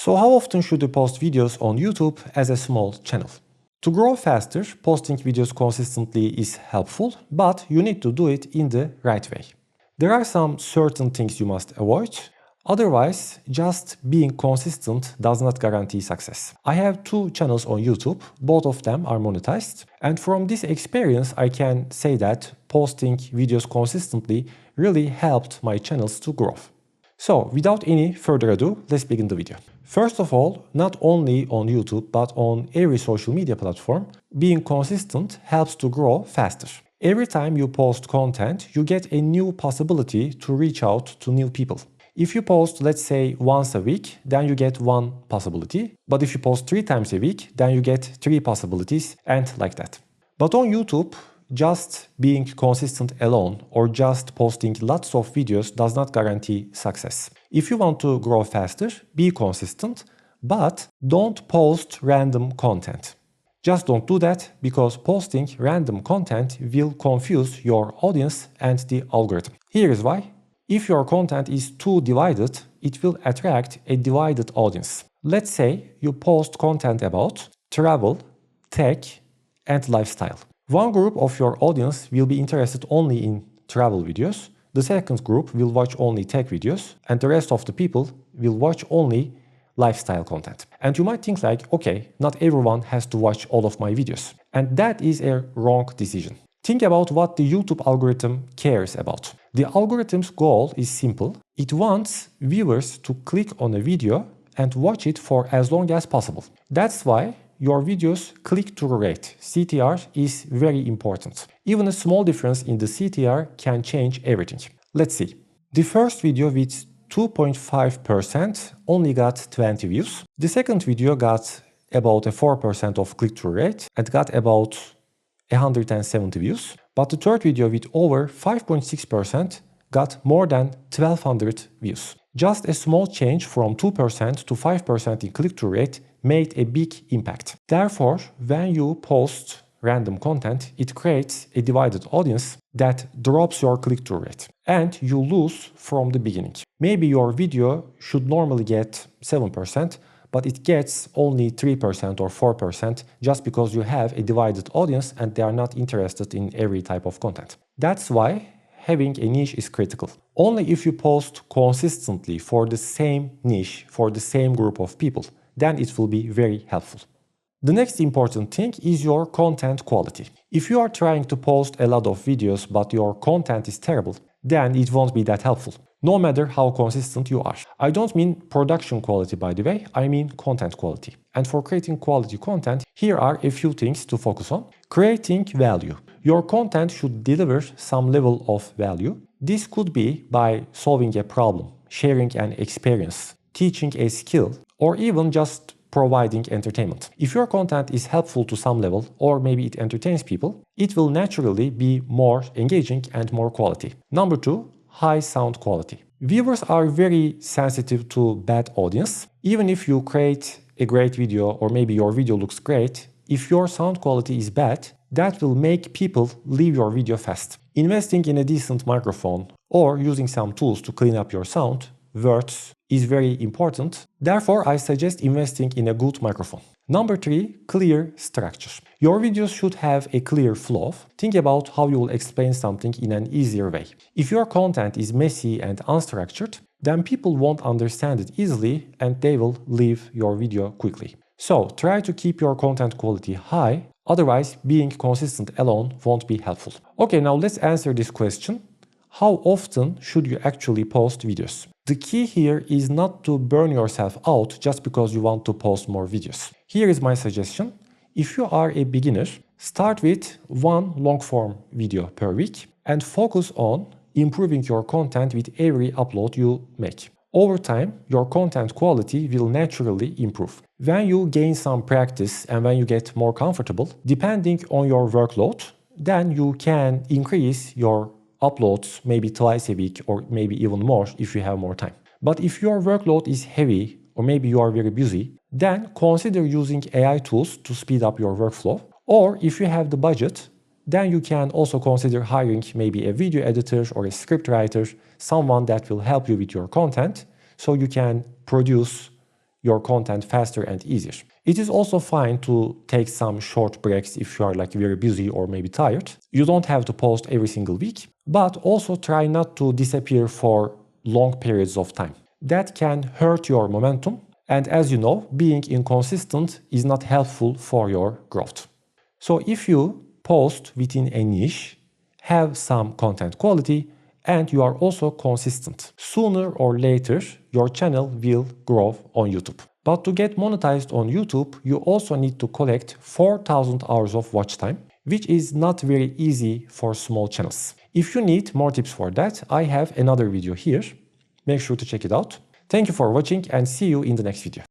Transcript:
So how often should you post videos on YouTube as a small channel? To grow faster, posting videos consistently is helpful, but you need to do it in the right way. There are some certain things you must avoid. Otherwise, just being consistent does not guarantee success. I have 2 channels on YouTube, both of them are monetized, and from this experience I can say that posting videos consistently really helped my channels to grow. So, without any further ado, let's begin the video. First of all, not only on YouTube but on every social media platform, being consistent helps to grow faster. Every time you post content, you get a new possibility to reach out to new people. If you post, let's say, once a week, then you get 1 possibility. But if you post 3 times a week, then you get 3 possibilities, and like that. But on YouTube, just being consistent alone or just posting lots of videos does not guarantee success. If you want to grow faster, be consistent, but don't post random content. Just don't do that, because posting random content will confuse your audience and the algorithm. Here is why. If your content is too divided, it will attract a divided audience. Let's say you post content about travel, tech, and lifestyle. One group of your audience will be interested only in travel videos, the second group will watch only tech videos, and the rest of the people will watch only lifestyle content. And you might think like, okay, not everyone has to watch all of my videos. And that is a wrong decision. Think about what the YouTube algorithm cares about. The algorithm's goal is simple. It wants viewers to click on a video and watch it for as long as possible. That's why your videos click-through rate, CTR, is very important. Even a small difference in the CTR can change everything. Let's see. The first video with 2.5% only got 20 views. The second video got about a 4% of click-through rate and got about 170 views. But the third video with over 5.6% got more than 1200 views. Just a small change from 2% to 5% in click-through rate made a big impact. Therefore, when you post random content, it creates a divided audience that drops your click-through rate, and you lose from the beginning. Maybe your video should normally get 7%, but it gets only 3% or 4% just because you have a divided audience and they are not interested in every type of content. That's why having a niche is critical. Only if you post consistently for the same niche, for the same group of people, then it will be very helpful. The next important thing is your content quality. If you are trying to post a lot of videos but your content is terrible, then it won't be that helpful, no matter how consistent you are. I don't mean production quality, by the way, I mean content quality. And for creating quality content, here are a few things to focus on. Creating value. Your content should deliver some level of value. This could be by solving a problem, sharing an experience, teaching a skill, or even just providing entertainment. If your content is helpful to some level, or maybe it entertains people, it will naturally be more engaging and more quality. Number 2, high sound quality. Viewers are very sensitive to bad audience. Even if you create a great video, or maybe your video looks great, if your sound quality is bad, that will make people leave your video fast. Investing in a decent microphone or using some tools to clean up your sound, words, is very important. Therefore, I suggest investing in a good microphone. Number 3, clear structure. Your videos should have a clear flow. Think about how you will explain something in an easier way. If your content is messy and unstructured, then people won't understand it easily and they will leave your video quickly. So try to keep your content quality high, otherwise being consistent alone won't be helpful. Okay, now let's answer this question. How often should you actually post videos? The key here is not to burn yourself out just because you want to post more videos. Here is my suggestion. If you are a beginner, start with 1 long-form video per week and focus on improving your content with every upload you make. Over time, your content quality will naturally improve. When you gain some practice and when you get more comfortable, depending on your workload, then you can increase your uploads maybe twice a week or maybe even more if you have more time. But if your workload is heavy or maybe you are very busy, then consider using AI tools to speed up your workflow. Or if you have the budget, then you can also consider hiring maybe a video editor or a script writer, someone that will help you with your content so you can produce your content faster and easier. It is also fine to take some short breaks if you are like very busy or maybe tired. You don't have to post every single week, but also try not to disappear for long periods of time. That can hurt your momentum, and as you know, being inconsistent is not helpful for your growth. So if you post within a niche, have some content quality, and you are also consistent, sooner or later your channel will grow on YouTube. But to get monetized on YouTube, you also need to collect 4,000 hours of watch time, which is not very easy for small channels. If you need more tips for that, I have another video here. Make sure to check it out. Thank you for watching and see you in the next video.